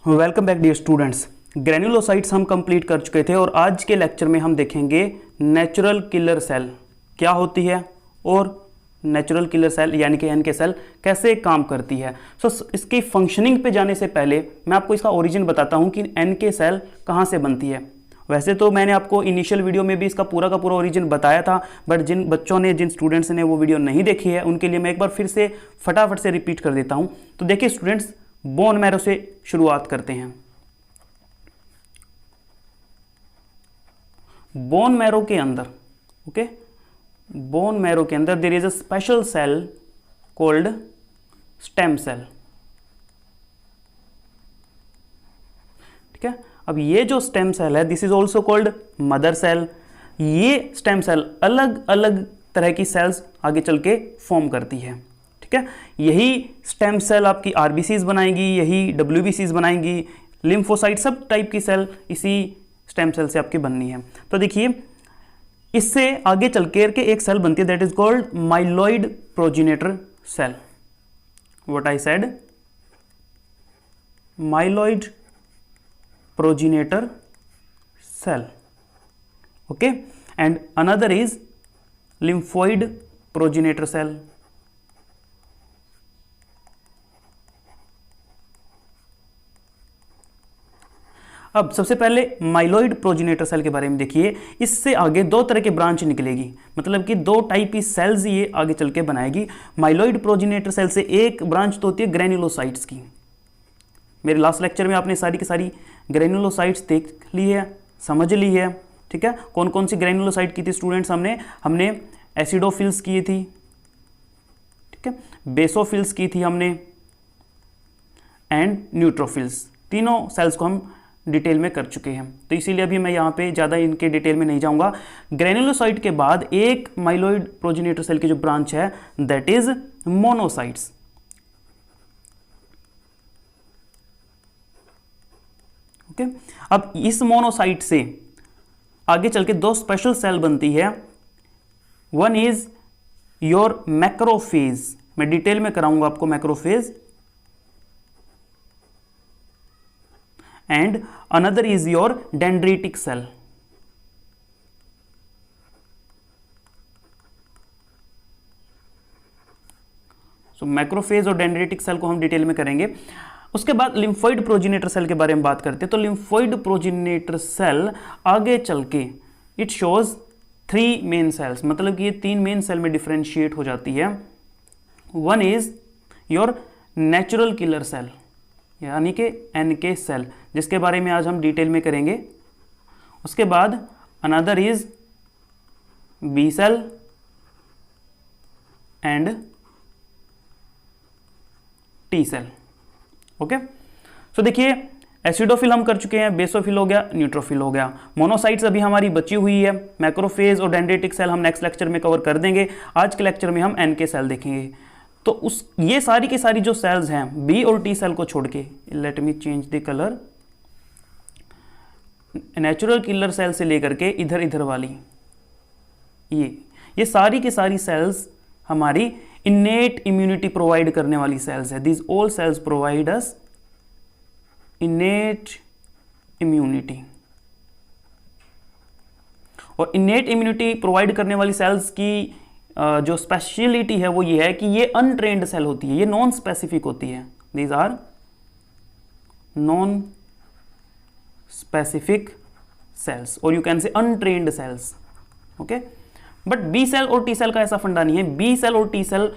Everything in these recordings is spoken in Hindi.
Welcome back dear students. Granulocytes हम कंप्लीट कर चुके थे और आज के लेक्चर में हम देखेंगे नेचुरल किलर सेल क्या होती है और नेचुरल किलर सेल यानी कि एनके सेल कैसे काम करती है। इसकी फंक्शनिंग पे जाने से पहले मैं आपको इसका ओरिजिन बताता हूँ कि एनके सेल कहाँ से बनती है। वैसे तो मैंने आपको इनिशियल वीडियो में भी इसका पूरा का पूरा ओरिजिन बताया था, बट जिन बच्चों ने जिन स्टूडेंट्स ने वो वीडियो नहीं देखी है उनके लिए मैं एक बार फिर से फटाफट से रिपीट कर देता हूँ। तो देखिए स्टूडेंट्स, बोन मैरो से शुरुआत करते हैं। बोन मैरो के अंदर बोन मैरो के अंदर there is a special cell called stem cell. ठीक है, अब ये जो स्टेम सेल है this is also called mother cell. ये स्टेम सेल अलग अलग तरह की सेल्स आगे चल के फॉर्म करती है। ठीक है, यही स्टेम सेल आपकी आरबीसीज बनाएंगी, यही डब्ल्यूबीसीज बनाएंगी, लिम्फोसाइट सब टाइप की सेल इसी स्टेम सेल से आपकी बननी है। तो देखिए इससे आगे चल के एक सेल बनती है that is called myeloid progenitor cell. What I said, myeloid progenitor cell. Okay, and another is lymphoid progenitor cell. अब सबसे पहले माइलॉइड प्रोजेनेटर सेल के बारे में देखिए। इससे आगे दो तरह के ब्रांच निकलेगी, मतलब कि दो टाइप की सेल्स ये आगे चल के बनाएगी। माइलॉइड प्रोजेनेटर सेल से एक ब्रांच तो होती है ग्रेन्युलोसाइट्स की। मेरे लास्ट लेक्चर में आपने सारी की सारी ग्रेन्युलोसाइट्स देख ली है, समझ ली है। ठीक है, कौन कौन सी ग्रेन्युलोसाइट की थी स्टूडेंट्स? हमने एसिडोफिल्स की थी, ठीक है, बेसोफिल्स की थी हमने, एंड न्यूट्रोफिल्स। तीनों सेल्स को हम डिटेल में कर चुके हैं, तो इसीलिए अभी मैं यहाँ पे ज़्यादा इनके डिटेल में नहीं जाऊँगा। ग्रेन्युलोसाइट के बाद एक माइलॉइड प्रोजेनेटर सेल की जो ब्रांच है दैट इज मोनोसाइट्स। ओके, अब इस मोनोसाइट से आगे चल के दो स्पेशल सेल बनती है। वन इज योर मैक्रोफेज, मैं डिटेल में कराऊंगा आपको macrophage, and another is your dendritic cell। So macrophage और डेंड्रिटिक सेल को हम डिटेल में करेंगे। उसके बाद लिम्फोइड प्रोजेनेटर सेल के बारे में बात करते हैं। तो लिम्फोइड प्रोजेनेटर सेल आगे चल के इट शोज 3 मेन सेल्स, मतलब कि ये 3 मेन सेल में डिफरेंशिएट हो जाती है। One is your natural killer cell यानी कि एनके सेल, जिसके बारे में आज हम डिटेल में करेंगे। उसके बाद another is B cell and T cell. Okay, so देखिए एसिडोफिल हम कर चुके हैं, बेसोफिल हो गया, न्यूट्रोफिल हो गया। मोनोसाइट्स अभी हमारी बची हुई है। मैक्रोफेज और डेंड्रिटिक सेल हम नेक्स्ट लेक्चर में कवर कर देंगे। आज के लेक्चर में हम एनके सेल देखेंगे। तो ये सारी की सारी जो सेल्स हैं बी और टी सेल को छोड़ के, let me change the colour, natural killer cell से लेकर के इधर इधर वाली ये सारी की सारी सेल्स हमारी इनेट इम्यूनिटी प्रोवाइड करने वाली सेल्स है। These all cells provide us innate immunity. और इनेट इम्यूनिटी प्रोवाइड करने वाली सेल्स की जो स्पेशलिटी है वो ये है कि ये अनट्रेन्ड सेल होती है, ये नॉन स्पेसिफिक होती है। These are non specific cells और you can say untrained cells. Okay, but B cell और टी सेल का ऐसा फंडा नहीं है। बी सेल और टी सेल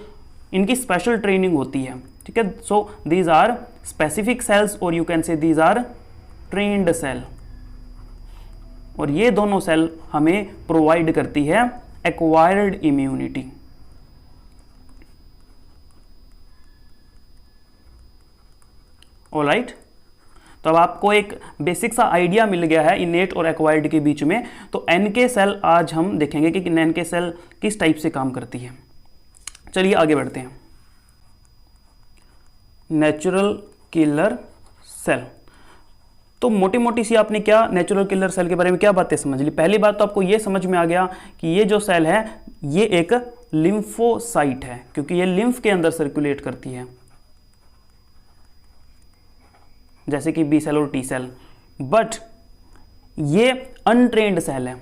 इनकी स्पेशल ट्रेनिंग होती है। ठीक है, so these are specific cells और you can say these are trained cell. और ये दोनों सेल हमें प्रोवाइड करती है एक्वायर्ड इम्यूनिटी। ऑलराइट, तो अब आपको एक बेसिक सा आइडिया मिल गया है इनेट और एक्वायर्ड के बीच में। तो एनके सेल आज हम देखेंगे कि एनके सेल किस टाइप से काम करती है। चलिए आगे बढ़ते हैं। नेचुरल किलर सेल, तो मोटी मोटी सी आपने क्या नेचुरल किलर सेल के बारे में क्या बातें समझ ली। पहली बात तो आपको ये समझ में आ गया कि ये जो सेल है ये एक लिम्फोसाइट है, क्योंकि ये लिम्फ के अंदर सर्कुलेट करती है। जैसे कि बी सेल और टी सेल, बट ये अनट्रेन्ड सेल है।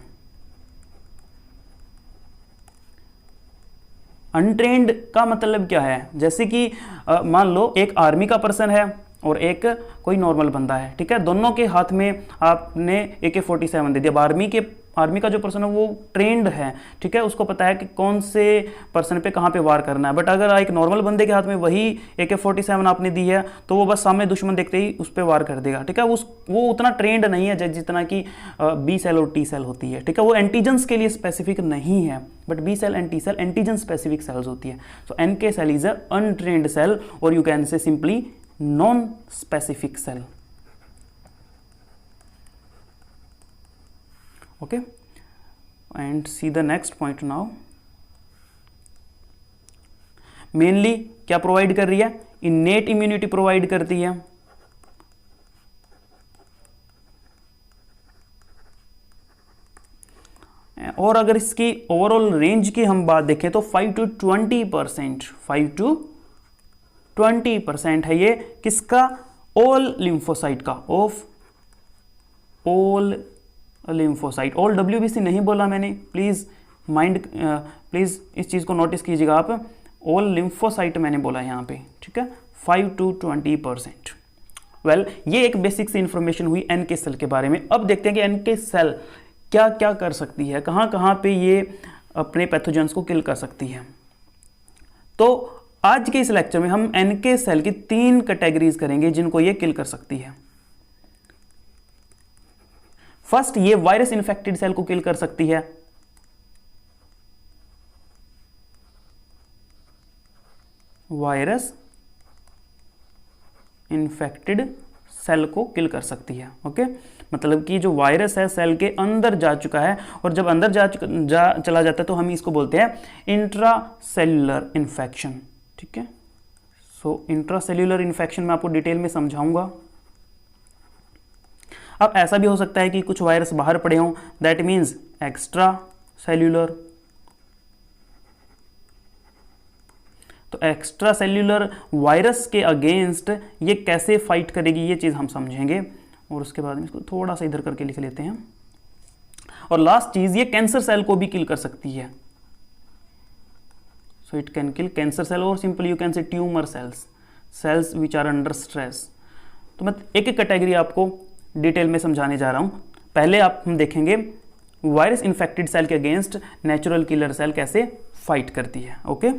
अनट्रेन्ड का मतलब क्या है, जैसे कि मान लो एक आर्मी का पर्सन है और एक कोई नॉर्मल बंदा है, ठीक है, दोनों के हाथ में आपने AK-47 दे दिया। आर्मी का जो पर्सन है वो ट्रेंड है, ठीक है, उसको पता है कि कौन से पर्सन पे कहाँ पे वार करना है। बट अगर एक नॉर्मल बंदे के हाथ में वही AK-47 आपने दी है तो वो बस सामने दुश्मन देखते ही उस पर वार कर देगा, ठीक है। वो उतना ट्रेंड नहीं है जितना कि बी सेल और टी सेल होती है, ठीक है। वो एंटीजेंस के लिए स्पेसिफिक नहीं है, but B cell and T cell antigen specific cells होती है। So NK cell is a untrained cell, और you can say simply non-specific cell. Okay, and see the next point now. Mainly क्या प्रोवाइड कर रही है, इनेट इम्यूनिटी प्रोवाइड करती है, और अगर इसकी ओवरऑल रेंज की हम बात देखें तो 5 to 20%, 5 to 20% है ये किसका, ऑल लिम्फोसाइट का, of all lymphocyte. All WBC नहीं बोला मैंने, प्लीज प्लीज इस चीज को नोटिस कीजिएगा आप, ऑल लिम्फोसाइट मैंने बोला यहाँ पे, ठीक है, 5 to 20%। वेल, ये एक बेसिक सी इंफॉर्मेशन हुई NK सेल के बारे में। अब देखते हैं कि NK सेल क्या क्या कर सकती है, कहाँ कहाँ पे ये अपने पैथोजेंस को किल कर सकती है। तो आज के इस लेक्चर में हम NK सेल की 3 कैटेगरीज करेंगे जिनको ये किल कर सकती है। फर्स्ट, ये वायरस इन्फेक्टेड सेल को किल कर सकती है। वायरस इन्फेक्टेड सेल को किल कर सकती है। ओके, मतलब कि जो वायरस है सेल के अंदर जा चुका है, और जब अंदर चला जाता है तो हम इसको बोलते हैं इंट्रासेल्युलर इन्फेक्शन, ठीक है। सो इंट्रासेल्युलर इन्फेक्शन मैं आपको डिटेल में समझाऊंगा। अब ऐसा भी हो सकता है कि कुछ वायरस बाहर पड़े हों, दैट मीन्स एक्स्ट्रा सेल्यूलर। तो एक्स्ट्रा सेल्यूलर वायरस के अगेंस्ट ये कैसे फाइट करेगी ये चीज हम समझेंगे, और उसके बाद में इसको थोड़ा सा इधर करके लिख लेते हैं। और लास्ट चीज, ये कैंसर सेल को भी किल कर सकती है। So it can kill cancer cell, or simply you can say tumor cells which are under stress. तो मैं एक एक कैटेगरी आपको डिटेल में समझाने जा रहा हूं। पहले हम देखेंगे वायरस इन्फेक्टेड सेल के अगेंस्ट नेचुरल किलर सेल कैसे फाइट करती है। ओके,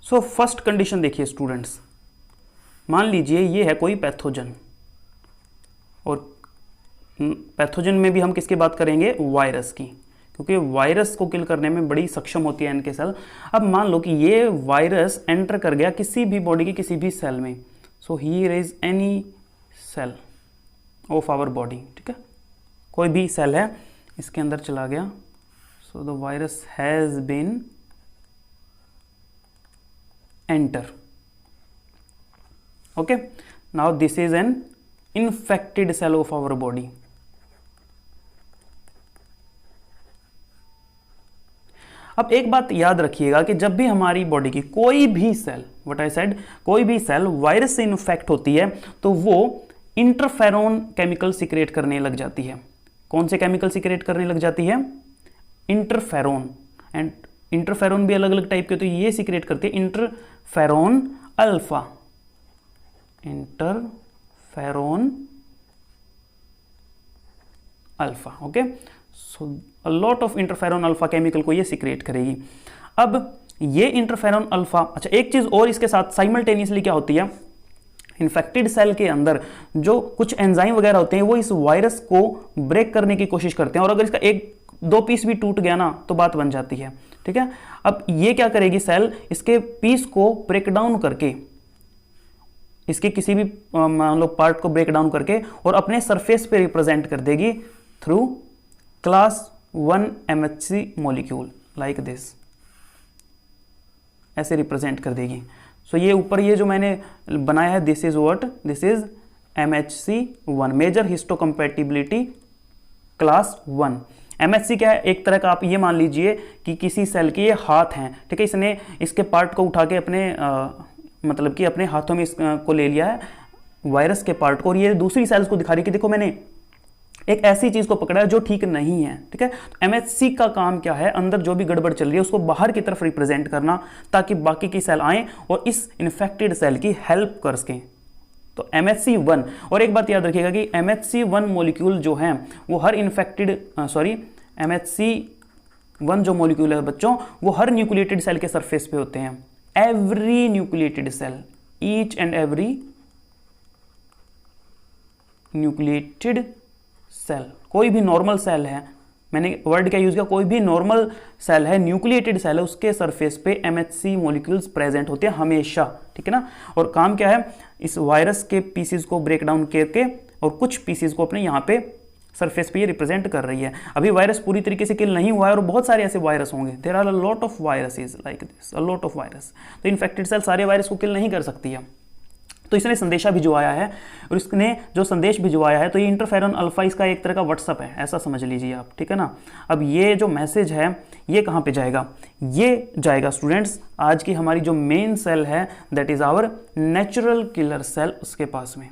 सो फर्स्ट कंडीशन देखिए स्टूडेंट्स, मान लीजिए ये है कोई पैथोजन, और पैथोजन में भी हम किसकी बात करेंगे, वायरस की, क्योंकि वायरस को किल करने में बड़ी सक्षम होती है NK सेल। अब मान लो कि ये वायरस एंटर कर गया किसी भी बॉडी के किसी भी सेल में, so here is any cell of our body, ठीक है, कोई भी सेल है इसके अंदर चला गया, so the virus has been enter. Okay, now this is an infected cell of our body. अब एक बात याद रखिएगा कि जब भी हमारी बॉडी की कोई भी सेल, व्हाट आई सेड, कोई भी सेल वायरस से इन्फेक्ट होती है तो वो इंटरफेरोन केमिकल सीक्रेट करने लग जाती है। कौन से केमिकल सीक्रेट करने लग जाती है, इंटरफेरोन। एंड इंटरफेरोन भी अलग अलग टाइप के, तो ये सीक्रेट करती है interferon alpha, interferon alpha. Okay, so a lot of interferon alpha chemical को ये सीक्रेट करेगी। अब ये इंटरफेरोन अल्फा, अच्छा एक चीज और इसके साथ साइमल्टेनियसली क्या होती है, इन्फेक्टेड सेल के अंदर जो कुछ एंजाइम वगैरह होते हैं वो इस वायरस को ब्रेक करने की कोशिश करते हैं, और अगर इसका एक दो पीस भी टूट गया ना तो बात बन जाती है, ठीक है। अब ये क्या करेगी सेल, इसके पीस को ब्रेक डाउन करके, इसके किसी भी मान लो पार्ट को ब्रेक डाउन करके और अपने सरफेस पे रिप्रेजेंट कर देगी through class 1 MHC molecule like this, ऐसे रिप्रेजेंट कर देगी। सो ये ऊपर ये जो मैंने बनाया है, this is what, this is MHC1, major histocompatibility class 1। MHC क्या है, एक तरह का आप ये मान लीजिए कि किसी सेल के ये हाथ हैं, ठीक है, इसने इसके पार्ट को उठा के अपने मतलब कि अपने हाथों में इसको ले लिया है, वायरस के पार्ट को, और ये दूसरी सेल्स को दिखा रही है कि देखो मैंने एक ऐसी चीज को पकड़ा है जो ठीक नहीं है। ठीक है, तो एमएचसी का काम क्या है, अंदर जो भी गड़बड़ चल रही है उसको बाहर की तरफ रिप्रेजेंट करना ताकि बाकी की सेल आए और इस इन्फेक्टेड सेल की हेल्प कर सकें। तो MHC1, और एक बात याद रखिएगा कि MHC1 मॉलिक्यूल जो है वो हर MHC1 जो मॉलिक्यूल है बच्चों, वो हर न्यूक्लिएटेड सेल के सरफेस पे होते हैं। Every nucleated cell, each and every nucleated cell, कोई भी नॉर्मल सेल है, मैंने वर्ड क्या यूज किया, कोई भी नॉर्मल सेल है, न्यूक्लिएटेड सेल है, उसके सरफेस पे MHC मॉलिक्यूल्स प्रेजेंट होते हैं हमेशा। ठीक है ना, और काम क्या है, इस वायरस के पीसीज को ब्रेक डाउन करके और कुछ पीसीज को अपने यहाँ पे सरफेस पे ये रिप्रेजेंट कर रही है। अभी वायरस पूरी तरीके से किल नहीं हुआ है और बहुत सारे ऐसे वायरस होंगे, there are a lot of viruses like this, a lot of virus. तो इन्फेक्टेड सेल सारे वायरस को किल नहीं कर सकती है। तो इसने संदेशा भिजवाया है, और इसने जो संदेश भिजवाया है तो ये इंटरफेरॉन अल्फा इसका एक तरह का व्हाट्सअप है, ऐसा समझ लीजिए आप। ठीक है ना, अब ये जो मैसेज है ये कहाँ पे जाएगा, ये जाएगा स्टूडेंट्स आज की हमारी जो मेन सेल है that is our natural killer cell, उसके पास में।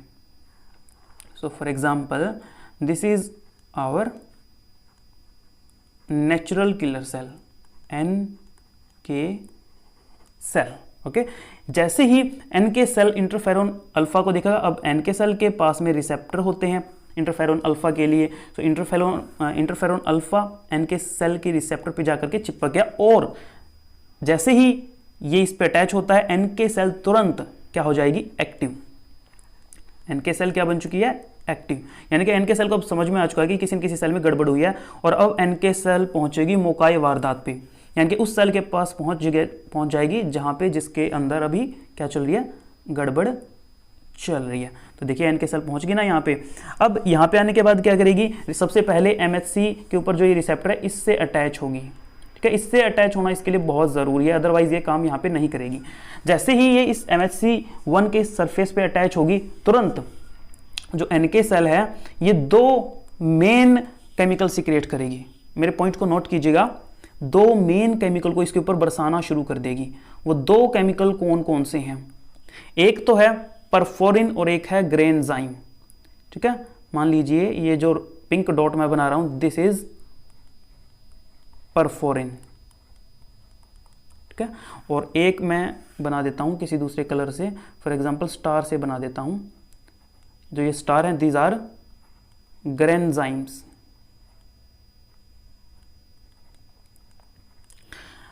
So for example this is our natural killer cell NK cell. Okay, जैसे ही NK सेल इंटरफेरॉन अल्फा को देखेगा, अब NK सेल के पास में रिसेप्टर होते हैं इंटरफेरॉन अल्फा के लिए, तो इंटरफेरॉन अल्फा NK सेल के रिसेप्टर पे जाकर के चिपक गया, और जैसे ही ये इस पे अटैच होता है NK सेल तुरंत क्या हो जाएगी, एक्टिव। NK सेल क्या बन चुकी है, एक्टिव, यानी कि NK सेल को अब समझ में आ चुका है कि किसी न किसी सेल में गड़बड़ हुई है, और अब NK सेल पहुंचेगी मौकाए वारदात पे, यानी कि उस सेल के पास पहुंच जाएगी जहां पे जिसके अंदर अभी क्या चल रही है, गड़बड़ चल रही है। तो देखिए NK सेल पहुंच गई ना यहाँ पे। अब यहाँ पे आने के बाद क्या करेगी, सबसे पहले MHC के ऊपर जो ये रिसेप्टर है इससे अटैच होगी। ठीक है, इससे अटैच होना इसके लिए बहुत ज़रूरी है, अदरवाइज ये काम यहाँ पे नहीं करेगी। जैसे ही ये इस MHC1 के सरफेस पे अटैच होगी, तुरंत जो NK सेल है ये दो मेन केमिकल सीक्रेट करेगी। मेरे पॉइंट को नोट कीजिएगा, दो मेन केमिकल को इसके ऊपर बरसाना शुरू कर देगी। वो दो केमिकल कौन कौन से हैं, एक तो है परफोरिन और एक है ग्रेनजाइम। ठीक है, मान लीजिए ये जो पिंक डॉट मैं बना रहा हूं दिस इज परफोरिन। ठीक है, और एक मैं बना देता हूं किसी दूसरे कलर से, फॉर एग्जांपल स्टार से बना देता हूं। जो ये स्टार हैं दीज आर ग्रेनजाइम्स।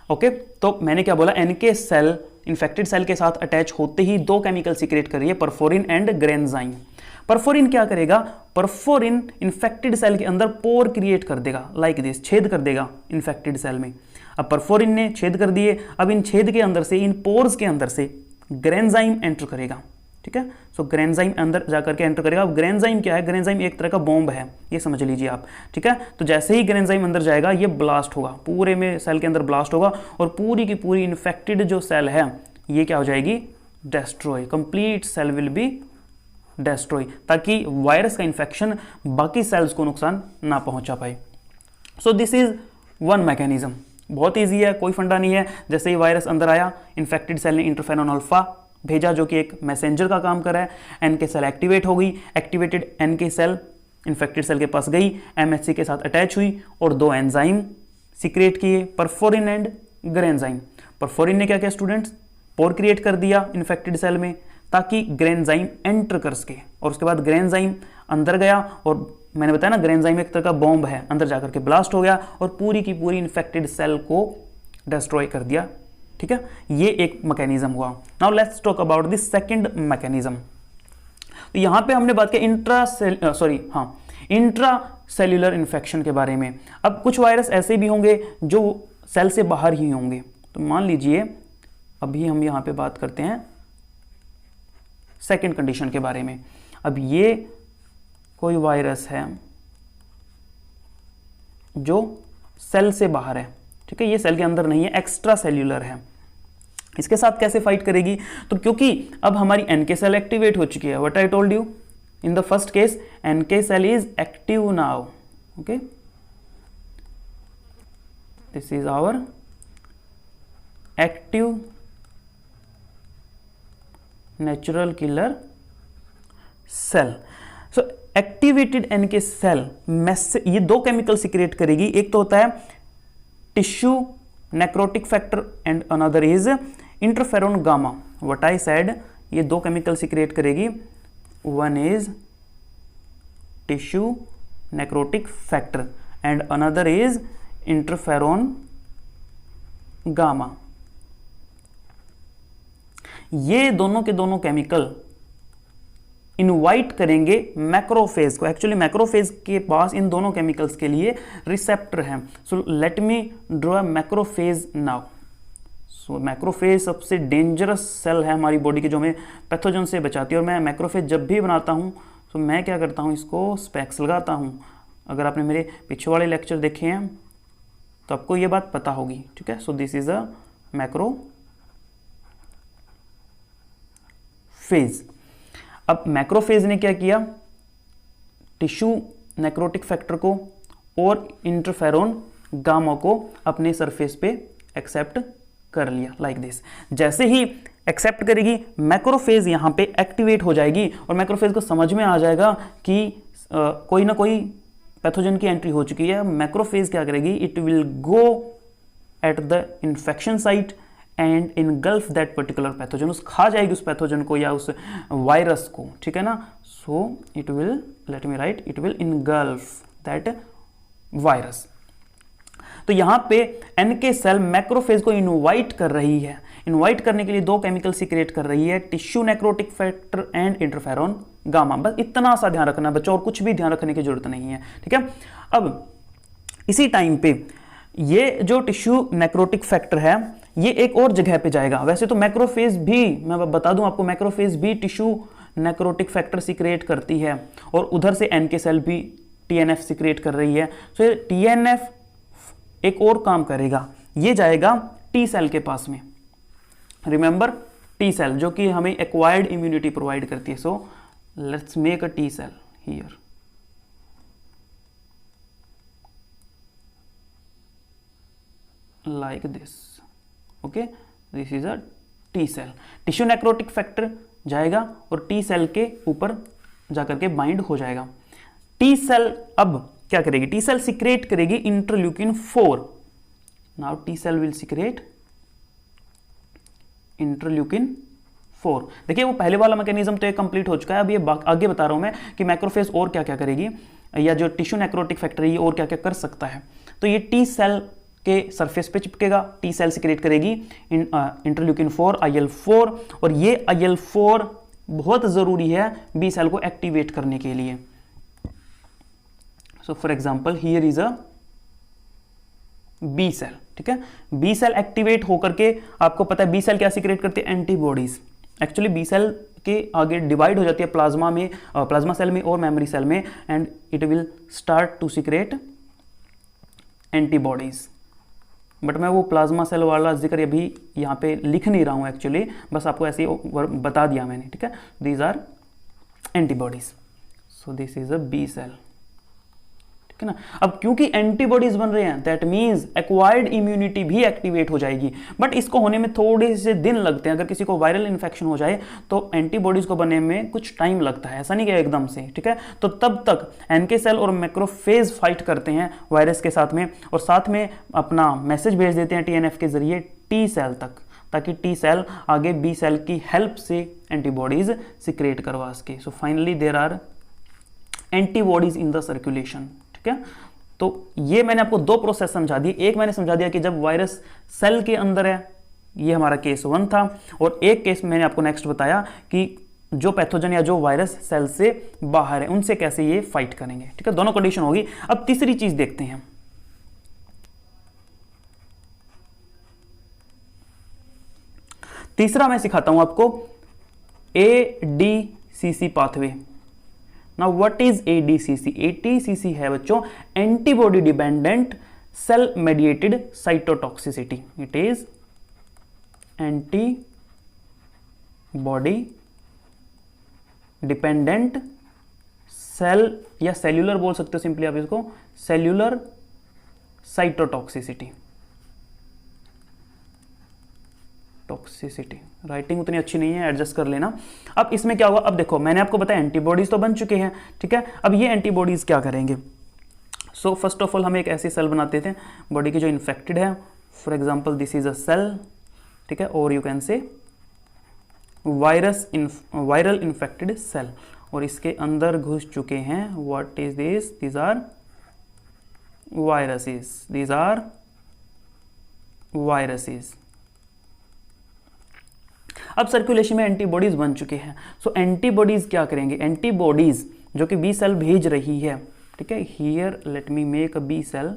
ओके, तो मैंने क्या बोला, NK सेल इन्फेक्टेड सेल के साथ अटैच होते ही दो केमिकल सीक्रेट कर रही है, परफोरिन एंड ग्रेनजाइम। परफोरिन क्या करेगा, परफोरिन इन्फेक्टेड सेल के अंदर पोर क्रिएट कर देगा, लाइक दिस, छेद कर देगा इन्फेक्टेड सेल में। अब परफोरिन ने छेद कर दिए, अब इन छेद के अंदर से, इन पोर्स के अंदर से ग्रेनजाइम एंटर करेगा। ठीक है, सो ग्रेनजाइम अंदर जाकर के एंटर करेगा। अब ग्रेनजाइम क्या है, ग्रेनजाइम एक तरह का बॉम्ब है, ये समझ लीजिए आप। ठीक है, तो जैसे ही ग्रेनजाइम अंदर जाएगा ये ब्लास्ट होगा, पूरे में सेल के अंदर ब्लास्ट होगा, और पूरी की पूरी इन्फेक्टेड जो सेल है ये क्या हो जाएगी, destroy. Complete cell will be destroy, ताकि वायरस का इन्फेक्शन बाकी सेल्स को नुकसान ना पहुंचा पाए। So this is one mechanism, बहुत ईजी है, कोई फंडा नहीं है। जैसे ही वायरस अंदर आया, इन्फेक्टेड सेल ने इंटरफेरॉन अल्फा भेजा जो कि एक मैसेंजर का काम कर रहा है, NK सेल एक्टिवेट हो गई, activated NK cell infected cell के पास गई, MHC के साथ अटैच हुई और दो एंजाइम सीक्रेट किए, परफोरिन एंड ग्रेनजाइम। परफोरिन ने क्या किया स्टूडेंट्स, पोर क्रिएट कर दिया इन्फेक्टेड सेल में ताकि ग्रेनजाइम एंटर कर सके, और उसके बाद ग्रेनजाइम अंदर गया, और मैंने बताया ना ग्रेनजाइम एक तरह का बॉम्ब है, अंदर जाकर के ब्लास्ट हो गया और पूरी की पूरी इन्फेक्टेड सेल को डिस्ट्रॉय कर दिया। ठीक है, ये एक मैकेनिज्म हुआ। Now let's talk about the second mechanism. तो यहां पे हमने बात की इंट्रा सेल्यूलर इन्फेक्शन के बारे में। अब कुछ वायरस ऐसे भी होंगे जो सेल से बाहर ही होंगे। तो मान लीजिए अभी हम यहां पे बात करते हैं सेकंड कंडीशन के बारे में। अब ये कोई वायरस है जो सेल से बाहर है, ठीक है, ये सेल के अंदर नहीं है, एक्स्ट्रा सेल्यूलर है। इसके साथ कैसे फाइट करेगी, तो क्योंकि अब हमारी NK सेल एक्टिवेट हो चुकी है, what I told you in the first case, NK cell is active now. Okay, this is our active natural killer cell. So activated NK cell ये दो केमिकल सीक्रेट करेगी, एक तो होता है tissue necrotic factor and another is interferon gamma. What I said, ये दो केमिकल सीक्रेट करेगी, one is tissue necrotic factor and another is interferon gamma. ये दोनों के दोनों केमिकल इनवाइट करेंगे मैक्रोफेज को। एक्चुअली मैक्रोफेज के पास इन दोनों केमिकल्स के लिए रिसेप्टर हैं। So let me draw macrophage now. So macrophage सबसे डेंजरस सेल है हमारी बॉडी के, जो हमें पैथोजन से बचाती है। और मैं मैक्रोफेज जब भी बनाता हूँ तो मैं क्या करता हूँ, इसको स्पेक्स लगाता हूँ। अगर आपने मेरे पीछे वाले लेक्चर देखे हैं तो आपको ये बात पता होगी, ठीक है। सो दिस इज अ मैक्रोफेज। अब मैक्रोफेज ने क्या किया, टिश्यू नेक्रोटिक फैक्टर को और इंटरफेरोन गामा को अपने सरफेस पे एक्सेप्ट कर लिया, लाइक दिस। जैसे ही एक्सेप्ट करेगी मैक्रोफेज यहां पे एक्टिवेट हो जाएगी और मैक्रोफेज को समझ में आ जाएगा कि कोई ना कोई पैथोजन की एंट्री हो चुकी है। मैक्रोफेज क्या करेगी, it will go at the infection site and engulf that particular pathogen. उस खा जाएगी उस पैथोजन को या उस वायरस को, ठीक है ना। So it will, let me right, it will engulf that virus. तो यहां पे एनके सेल मैक्रोफेज को इनवाइट कर रही है। इनवाइट करने के लिए दो केमिकल सीक्रेट कर रही है, tissue necrotic factor and interferon gamma. बस इतना सा ध्यान रखना है बच्चों, और कुछ भी ध्यान रखने की जरूरत नहीं है, ठीक है। अब इसी टाइम पे ये जो टिश्यू नेक्रोटिक फैक्टर है ये एक और जगह पे जाएगा। वैसे तो मैक्रोफेज भी, मैं बता दूं आपको, मैक्रोफेज भी टिश्यू नेक्रोटिक फैक्टर सीक्रेट करती है और उधर से एनके सेल भी टीएनएफ सीक्रेट कर रही है। सो टीएनएफ एक और काम करेगा, ये जाएगा टी सेल के पास में। रिमेंबर टी सेल जो कि हमें एक्वायर्ड इम्यूनिटी प्रोवाइड करती है। So let's make a T cell here. like this, okay, this is a T cell। Tissue necrotic factor जाएगा और टी सेल के ऊपर जाकर के बाइंड हो जाएगा। टी सेल अब क्या करेगी, टी सेल सीक्रेट करेगी interleukin 4। Now T cell will secrete interleukin 4। देखिए वो पहले वाला मैकेनिज्म तो ये कंप्लीट हो चुका है। अब ये आगे बता रहा हूं मैं कि मैक्रोफेज और क्या क्या करेगी, या जो टिश्यू नेक्रोटिक फैक्टर है ये और क्या क्या कर सकता है। तो ये टी सेल के सरफेस पे चिपकेगा, टी सेल सीक्रेट करेगी इंटरल्यूकिन 4 IL-4, और ये IL-4 बहुत जरूरी है बी सेल को एक्टिवेट करने के लिए। So for example here is a B cell, ठीक है। बी सेल एक्टिवेट होकर के, आपको पता है बी सेल क्या सीक्रेट करती है, एंटीबॉडीज। एक्चुअली बी सेल के आगे डिवाइड हो जाती है प्लाज्मा में, प्लाज्मा सेल में और मेमोरी सेल में, and it will start to secrete antibodies. But मैं वो प्लाज्मा सेल वाला जिक्र अभी यहाँ पे लिख नहीं रहा हूँ एक्चुअली, बस आपको ऐसे ही बता दिया मैंने, ठीक है। These are antibodies. So this is a B cell, ठीक है ना। अब क्योंकि एंटीबॉडीज बन रहे हैं, दैट मीन्स एक्वायर्ड इम्यूनिटी भी एक्टिवेट हो जाएगी। बट इसको होने में थोड़े से दिन लगते हैं। अगर किसी को वायरल इन्फेक्शन हो जाए तो एंटीबॉडीज को बनने में कुछ टाइम लगता है, ऐसा नहीं कि एकदम से, ठीक है। तो तब तक एनके सेल और मैक्रोफेज फाइट करते हैं वायरस के साथ में, और साथ में अपना मैसेज भेज देते हैं टीएनएफ के जरिए टी सेल तक, ताकि टी सेल आगे बी सेल की हेल्प से एंटीबॉडीज सीक्रेट करवा सके। So finally there are antibodies in the circulation, ठीक है। तो ये मैंने आपको दो प्रोसेस समझा दी। एक मैंने समझा दिया कि जब वायरस सेल के अंदर है, ये हमारा केस 1 था, और एक केस मैंने आपको नेक्स्ट बताया कि जो पैथोजन या जो वायरस सेल से बाहर है उनसे कैसे ये फाइट करेंगे, ठीक है। दोनों कंडीशन होगी। अब तीसरी चीज देखते हैं। तीसरा मैं सिखाता हूं आपको ADCC pathway. Now what is ADCC? ADCC है बच्चों antibody dependent cell mediated cytotoxicity. It is antibody dependent cell, या सेल्यूलर बोल सकते हो सिंपली आप इसको, सेल्यूलर साइटोटॉक्सिसिटी। टॉक्सिसिटी, राइटिंग उतनी अच्छी नहीं है, एडजस्ट कर लेना। अब इसमें क्या हुआ, अब देखो मैंने आपको बताया एंटीबॉडीज तो बन चुके हैं, ठीक है। अब ये एंटीबॉडीज क्या करेंगे, सो फर्स्ट ऑफ ऑल हम एक ऐसी सेल बनाते थे बॉडी की जो इन्फेक्टेड है, for example this is a cell, ठीक है, और you can say viral infected cell, और इसके अंदर घुस चुके हैं, what is this, these are viruses, these are viruses. अब सर्कुलेशन में एंटीबॉडीज बन चुके हैं, सो एंटीबॉडीज क्या करेंगे, एंटीबॉडीज जो कि बी सेल भेज रही है, ठीक है, here let me make a B cell,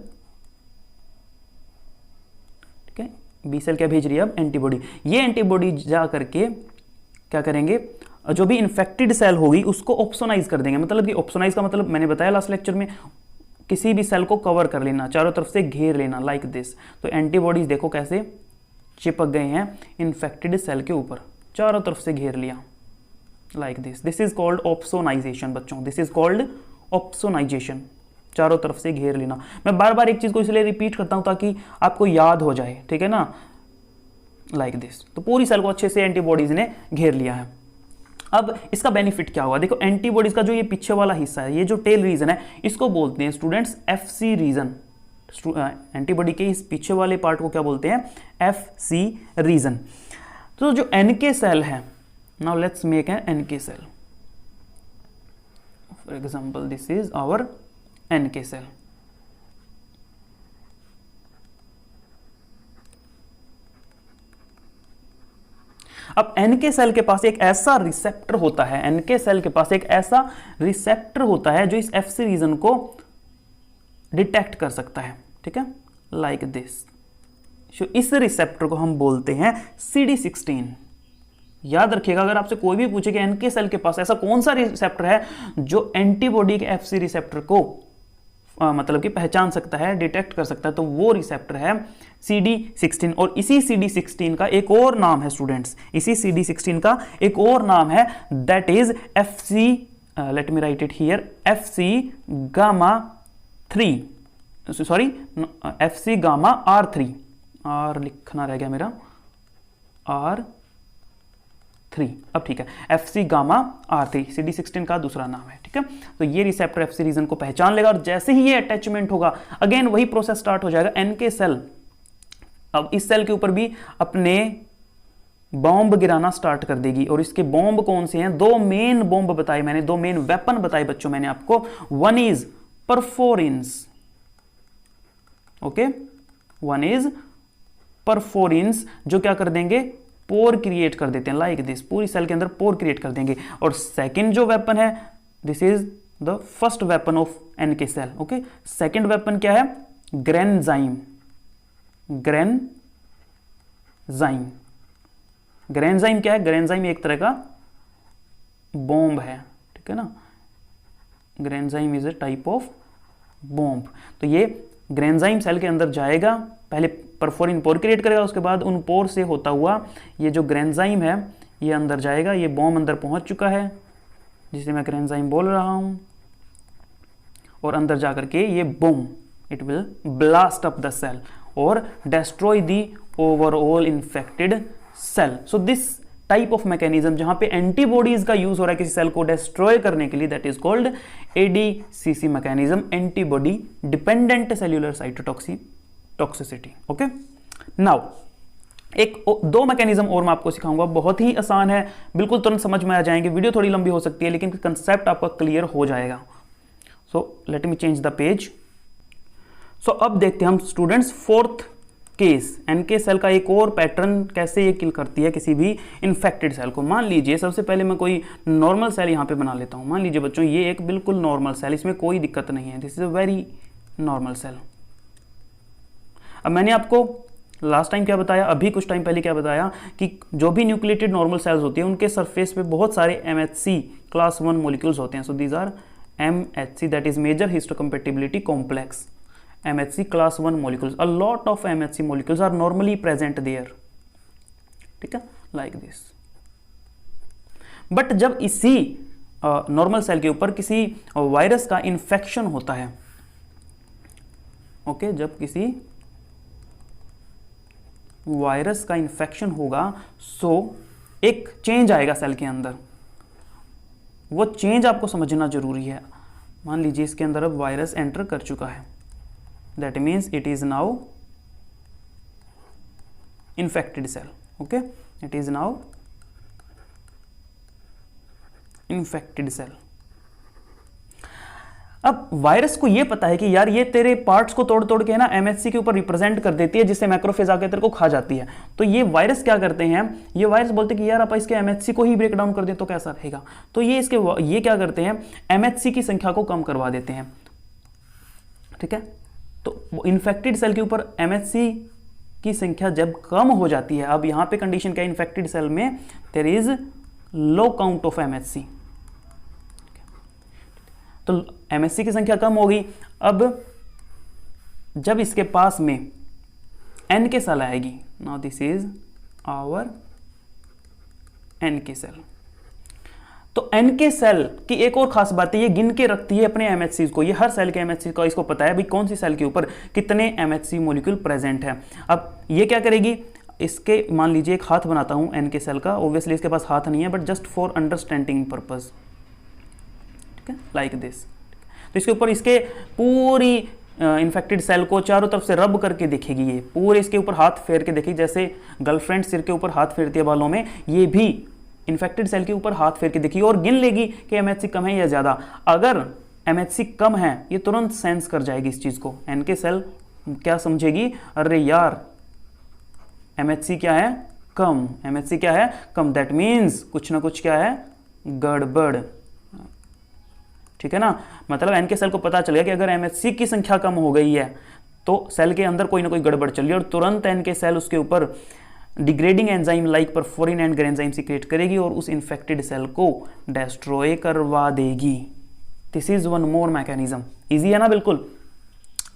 ठीक है, बी सेल क्या भेज रही है अब, एंटीबॉडी। ये एंटीबॉडी जा करके क्या करेंगे, जो भी इन्फेक्टेड सेल होगी उसको ऑप्सोनाइज कर देंगे, मतलब कि ऑप्सोनाइज का मतलब मैंने बताया लास्ट लेक्चर में, किसी भी सेल को कवर कर लेना, चारों तरफ से घेर लेना, लाइक दिस। तो एंटीबॉडीज देखो कैसे चिपक गए हैं इन्फेक्टेड सेल के ऊपर, चारों तरफ से घेर लिया, like this. This is called opsonization बच्चों, दिस इज कॉल्ड ऑप्सोनाइजेशन, चारों तरफ से घेर लेना। मैं बार बार एक चीज को इसलिए रिपीट करता हूं ताकि आपको याद हो जाए, ठीक है ना, लाइक दिस। तो पूरी सेल को अच्छे से एंटीबॉडीज ने घेर लिया है। अब इसका बेनिफिट क्या हुआ, देखो एंटीबॉडीज का जो ये पीछे वाला हिस्सा है, ये जो टेल रीजन है, इसको बोलते हैं स्टूडेंट्स एफसी रीजन। एंटीबॉडी के इस पीछे वाले पार्ट को क्या बोलते हैं, एफसी रीजन। तो जो एनके सेल है, now let's make an NK cell, for example this is our NK cell. अब एनके सेल के पास एक ऐसा रिसेप्टर होता है, एनके सेल के पास एक ऐसा रिसेप्टर होता है जो इस एफसी रीजन को डिटेक्ट कर सकता है, ठीक है, लाइक दिस। तो इस रिसेप्टर को हम बोलते हैं CD16। याद रखिएगा, अगर आपसे कोई भी पूछे कि एनके सेल के पास ऐसा कौन सा रिसेप्टर है जो एंटीबॉडी के एफसी रिसेप्टर को मतलब कि पहचान सकता है, डिटेक्ट कर सकता है, तो वो रिसेप्टर है CD16। और इसी CD16 का एक और नाम है स्टूडेंट्स, इसी CD16 का एक और नाम है, that is FC, let me right it here, FC gamma 3, sorry FC gamma R3, R लिखना रह गया मेरा, R3, अब ठीक है, FC गामा R3 CD16 का दूसरा नाम है, ठीक है। तो ये रिसेप्टर एफसी रीजन को पहचान लेगा, और जैसे ही ये अटैचमेंट होगा, अगेन वही प्रोसेस स्टार्ट हो जाएगा। एनके सेल अब इस सेल के ऊपर भी अपने बॉम्ब गिराना स्टार्ट कर देगी, और इसके बॉम्ब कौन से हैं, दो मेन बॉम्ब बताए मैंने, दो मेन वेपन बताए बच्चों मैंने आपको। One is perforins, okay, one is perforins, जो क्या कर देंगे, पोर क्रिएट कर देते हैं, लाइक दिस, पूरी सेल के अंदर पोर क्रिएट कर देंगे। और सेकंड जो वेपन है, this is the first weapon of NK cell, okay. Second weapon क्या है, ग्रेनजाइम, ग्रेनजाइम। ग्रेनजाइम क्या है, ग्रेनजाइम एक तरह का बॉम्ब है, ठीक है ना, granzyme is a type of bomb. तो ये ग्रेनजाइम सेल के अंदर जाएगा, पहले परफोरिन पोर क्रिएट करेगा, उसके बाद उन पोर से होता हुआ ये जो ग्रेनजाइम है ये अंदर जाएगा, ये बॉम्ब अंदर पहुंच चुका है जिसे मैं ग्रेनजाइम बोल रहा हूं, और अंदर जाकर के ये boom, it will blast up the cell और destroy the overall infected cell. So this type of mechanism जहां पे एंटीबॉडीज का यूज हो रहा है किसी सेल को डिस्ट्रॉय करने के लिए, that is called ADCC mechanism, antibody dependent cellular cytotoxicity. Okay, now एक दो मैकेनिज्म और मैं आपको सिखाऊंगा, बहुत ही आसान है, बिल्कुल तुरंत समझ में आ जाएंगे। वीडियो थोड़ी लंबी हो सकती है लेकिन कंसेप्ट आपका क्लियर हो जाएगा। So let me change the page. So अब देखते हैं हम students fourth case, NK cell का एक और पैटर्न, कैसे ये किल करती है किसी भी इन्फेक्टेड सेल को। मान लीजिए सबसे पहले मैं कोई नॉर्मल सेल यहाँ पे बना लेता हूँ। मान लीजिए बच्चों ये एक बिल्कुल नॉर्मल सेल, इसमें कोई दिक्कत नहीं है, this is a very normal cell. अब मैंने आपको लास्ट टाइम क्या बताया, अभी कुछ टाइम पहले क्या बताया कि जो भी न्यूक्लिएटेड नॉर्मल सेल्स होती है उनके सरफेस पे बहुत सारे MHC क्लास 1 मॉलिक्यूल्स होते हैं। So these are MHC, that is major histocompatibility complex. MHC class 1 molecules, a lot of MHC molecules are normally present there, ठीक है, like this। बट जब इसी नॉर्मल सेल के ऊपर किसी वायरस का इन्फेक्शन होता है, ओके, जब किसी वायरस का इन्फेक्शन होगा, सो एक चेंज आएगा सेल के अंदर, वो चेंज आपको समझना जरूरी है। मान लीजिए इसके अंदर अब वायरस एंटर कर चुका है, that means it is now infected cell. Okay, it is now infected cell. अब वायरस को ये पता है कि यार ये तेरे पार्ट्स को तोड़ तोड़ के ना एमएचसी के ऊपर रिप्रेजेंट कर देती है, जिससे मैक्रोफेज आके तेरे को खा जाती है। तो ये वायरस क्या करते हैं, ये वायरस बोलते हैं कि यार आप इसके एमएचसी को ही ब्रेक डाउन कर दें तो कैसा रहेगा। तो ये क्या करते हैं, एमएचसी की संख्या को कम करवा देते हैं। ठीक है, तो इन्फेक्टेड सेल के ऊपर एमएचसी की संख्या जब कम हो जाती है, अब यहां पे कंडीशन क्या है, इन्फेक्टेड सेल में there is low count of MHC, तो एमएचसी की संख्या कम हो गई। अब जब इसके पास में एन के सेल आएगी, now this is our N K cell. तो एन के सेल की एक और खास बात है, ये गिन के रखती है अपने एमएचसी को, ये हर सेल के एमएचसी का इसको पता है भाई कौन सी सेल के ऊपर कितने एमएचसी मॉलिक्यूल प्रेजेंट है। अब ये क्या करेगी, इसके मान लीजिए एक हाथ बनाता हूं एन के सेल का, ऑब्वियसली इसके पास हाथ नहीं है, but just for understanding purpose, like this. तो इसके ऊपर इसके पूरी इन्फेक्टेड सेल को चारों तरफ से रब करके देखेगी, ये पूरे इसके ऊपर हाथ फेर के देखेगी, जैसे गर्लफ्रेंड सिर के ऊपर हाथ फेरती है बालों में, ये भी इन्फेक्टेड सेल के ऊपर हाथ फेर के देखिए और गिन लेगी कि एमएचसी कम है या ज्यादा। अगर एमएचसी कम है, ये तुरंत सेंस कर जाएगी इस चीज को, एन के सेल क्या समझेगी, अरे यार एमएचसी क्या है, कम, एमएचसी क्या है, कम, दैट मीन्स कुछ ना कुछ क्या है, गड़बड़। ठीक है ना, मतलब एन के सेल को पता चल गया कि अगर एमएचसी की संख्या कम हो गई है तो सेल के अंदर कोई ना कोई गड़बड़ चल रही है, और तुरंत एन के सेल उसके ऊपर degrading enzyme like perforin and granzyme secrete करेगी और उस इन्फेक्टेड सेल को डिस्ट्रॉय करवा देगी। This is one more mechanism. Easy है ना, बिल्कुल।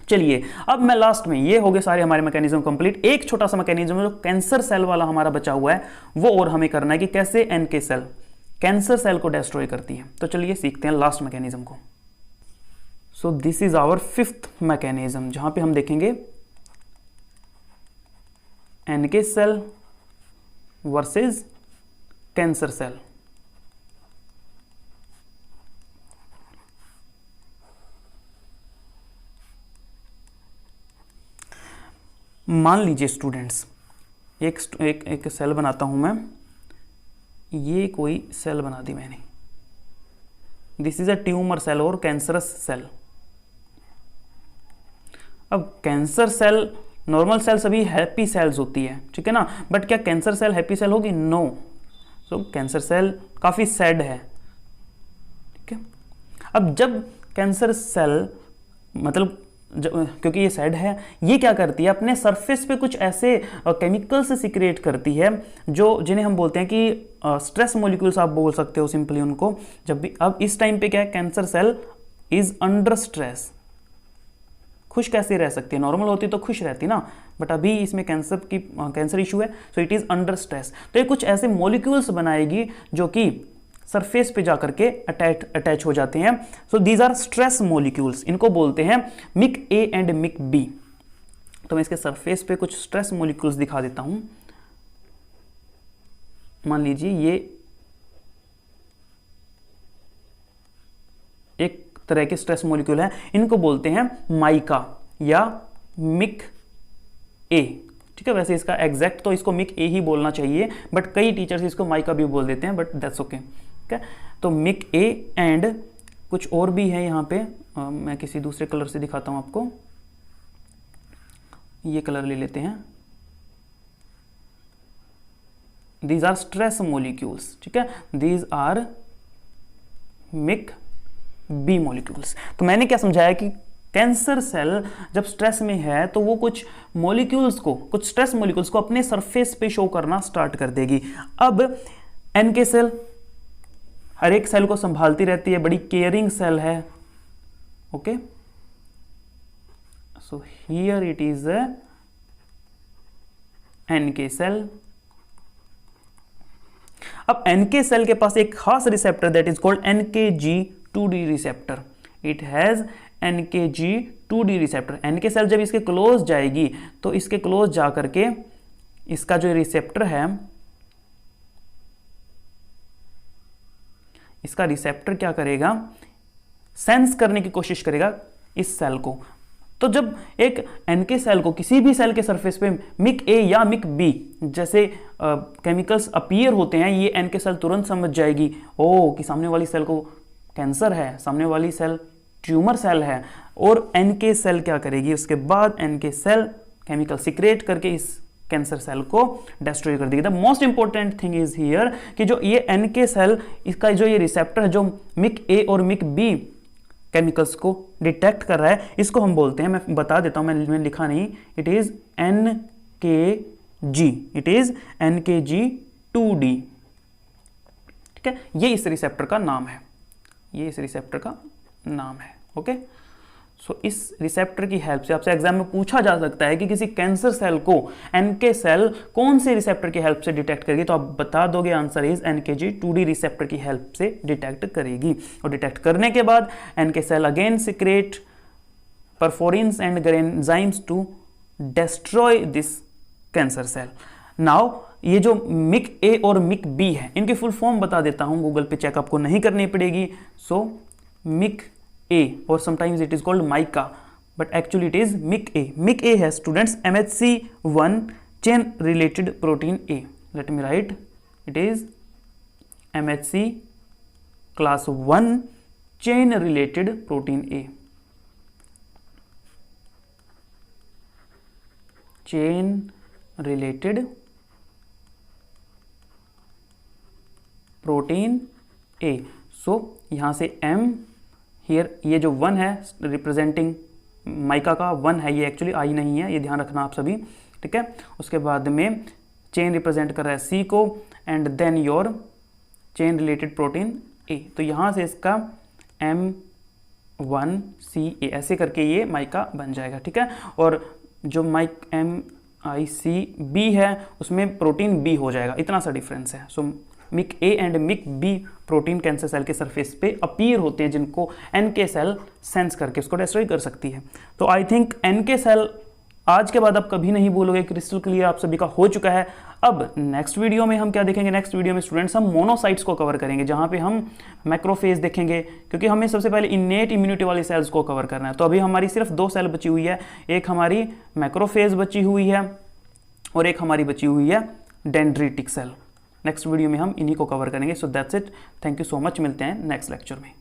चलिए अब मैं लास्ट में, ये हो गए सारे हमारे मैकेनिज्म कंप्लीट, एक छोटा सा मैकेनिज्म जो कैंसर सेल वाला हमारा बचा हुआ है वो और हमें करना है कि कैसे N K cell cancer cell को डिस्ट्रॉय करती है। तो चलिए सीखते हैं लास्ट मैकेनिज्म को। So this is our fifth mechanism, जहां पे हम देखेंगे NK cell versus cancer cell. मान लीजिए स्टूडेंट्स, एक सेल बनाता हूं मैं, ये कोई सेल बना दी मैंने, this is a tumour cell और कैंसरस सेल। अब कैंसर सेल, नॉर्मल सेल सभी हैप्पी सेल्स होती है, ठीक है ना, बट क्या कैंसर सेल हैप्पी सेल होगी, नो। सो कैंसर सेल काफी सैड है, ठीक है। अब जब कैंसर सेल मतलब क्योंकि ये सैड है, ये क्या करती है, अपने सरफेस पे कुछ ऐसे केमिकल्स सिक्रेट करती है जो जिन्हें हम बोलते हैं कि स्ट्रेस मॉलिक्यूल्स, आप बोल सकते हो सिंपली उनको। जब भी अब इस टाइम पे क्या है, cancer cell is under stress. खुश कैसे रह सकती है, नॉर्मल होती तो खुश रहती ना, बट अभी इसमें कैंसर इशू है, so it is under stress. तो ये कुछ ऐसे मॉलिक्यूल्स बनाएगी जो कि सरफेस पे जाकर के अटैच हो जाते हैं। So these are stress molecules, इनको बोलते हैं MIC A and MIC B. तो मैं इसके सरफेस पे कुछ स्ट्रेस मॉलिक्यूल्स दिखा देता हूं। मान लीजिए ये एक तरह के स्ट्रेस मॉलिक्यूल है, इनको बोलते हैं माइका या मिक ए, ठीक है। वैसे इसका एग्जैक्ट तो इसको मिक ए ही बोलना चाहिए, बट कई टीचर्स इसको माइका भी बोल देते हैं, बट दैट्स ओके, ठीक है। तो मिक ए एंड कुछ और भी है यहाँ पे, मैं किसी दूसरे कलर से दिखाता हूं आपको, ये कलर ले लेते हैं। दीज आर स्ट्रेस मॉलिक्यूल्स, ठीक है, these are MIC B molecules. तो मैंने क्या समझाया कि कैंसर सेल जब स्ट्रेस में है तो वो कुछ मॉलिक्यूल्स को, कुछ स्ट्रेस मॉलिक्यूल्स को अपने सरफेस पे शो करना स्टार्ट कर देगी। अब एनके सेल हर एक सेल को संभालती रहती है, बड़ी केयरिंग सेल है, okay. So here it is NK cell. अब एनके सेल के पास एक खास receptor that is called NKG2D receptor. It has NKG2D receptor. NK cell जब इसके क्लोज जाएगी तो इसके क्लोज जा करके इसका जो रिसेप्टर है, इसका रिसेप्टर क्या करेगा, सेंस करने की कोशिश करेगा इस सेल को। तो जब एक एनके सेल को किसी भी सेल के सरफेस पे मिक ए या मिक बी जैसे केमिकल्स अपीयर होते हैं, ये एनके सेल तुरंत समझ जाएगी ओ कि सामने वाली सेल को कैंसर है, सामने वाली सेल ट्यूमर सेल है, और एनके सेल क्या करेगी, उसके बाद एनके सेल केमिकल सिक्रेट करके इस कैंसर सेल को डिस्ट्रॉय कर देगी। The most important thing is here कि जो ये एनके सेल, इसका जो ये रिसेप्टर है जो मिक ए और मिक बी केमिकल्स को डिटेक्ट कर रहा है, इसको हम बोलते हैं, मैं बता देता हूं, मैंने लिखा नहीं, it is NKG, it is NKG2D। ठीक है, ये इस रिसेप्टर का नाम है, ये इस रिसेप्टर का नाम है। ओके, सो इस रिसेप्टर की हेल्प से आपसे एग्जाम में पूछा जा सकता है कि किसी कैंसर सेल को एनके सेल कौन से रिसेप्टर की हेल्प से डिटेक्ट करेगी, तो आप बता दोगे आंसर इज NKG2D रिसेप्टर की हेल्प से डिटेक्ट करेगी। और डिटेक्ट करने के बाद NK cell again secrete perforins and enzymes to destroy this cancer cell. Now ये जो मिक ए और मिक बी है, इनकी फुल फॉर्म बता देता हूं, गूगल पे चेक आपको नहीं करनी पड़ेगी। सो Mick A or sometimes it is called mica, but actually it is MIC A. MIC A has students MHC1 chain related protein A. Let me write, it is MHC class 1 chain related protein A. Chain related protein A. So यहाँ से M हियर, ये जो 1 है रिप्रेजेंटिंग माइका का 1 है, ये एक्चुअली आई नहीं है, ये ध्यान रखना आप सभी। ठीक है, उसके बाद में चेन रिप्रेजेंट कर रहा है सी को, and then your chain related protein A. तो यहाँ से इसका M1CA ऐसे करके ये माइका बन जाएगा। ठीक है, और जो MIC-B है उसमें प्रोटीन बी हो जाएगा, इतना सा डिफरेंस है। So MIC A and MIC B protein cancer cell के सरफेस पे अपीयर होते हैं, जिनको एनके सेल सेंस करके उसको डिस्ट्रॉय कर सकती है। तो आई थिंक एनके सेल आज के बाद आप कभी नहीं बोलोगे, क्रिस्टल क्लियर आप सभी का हो चुका है। अब नेक्स्ट वीडियो में हम क्या देखेंगे, नेक्स्ट वीडियो में स्टूडेंट्स हम मोनोसाइट्स को कवर करेंगे, जहां पे हम मैक्रोफेज देखेंगे, क्योंकि हमें सबसे पहले इनेट इम्यूनिटी वाली सेल्स को कवर करना है। तो अभी हमारी सिर्फ 2 सेल बची हुई है, एक हमारी मैक्रोफेज बची हुई है और एक हमारी बची हुई है डेंड्रिटिक सेल। नेक्स्ट वीडियो में हम इन्हीं को कवर करेंगे। So that's it, thank you so much, मिलते हैं नेक्स्ट लेक्चर में।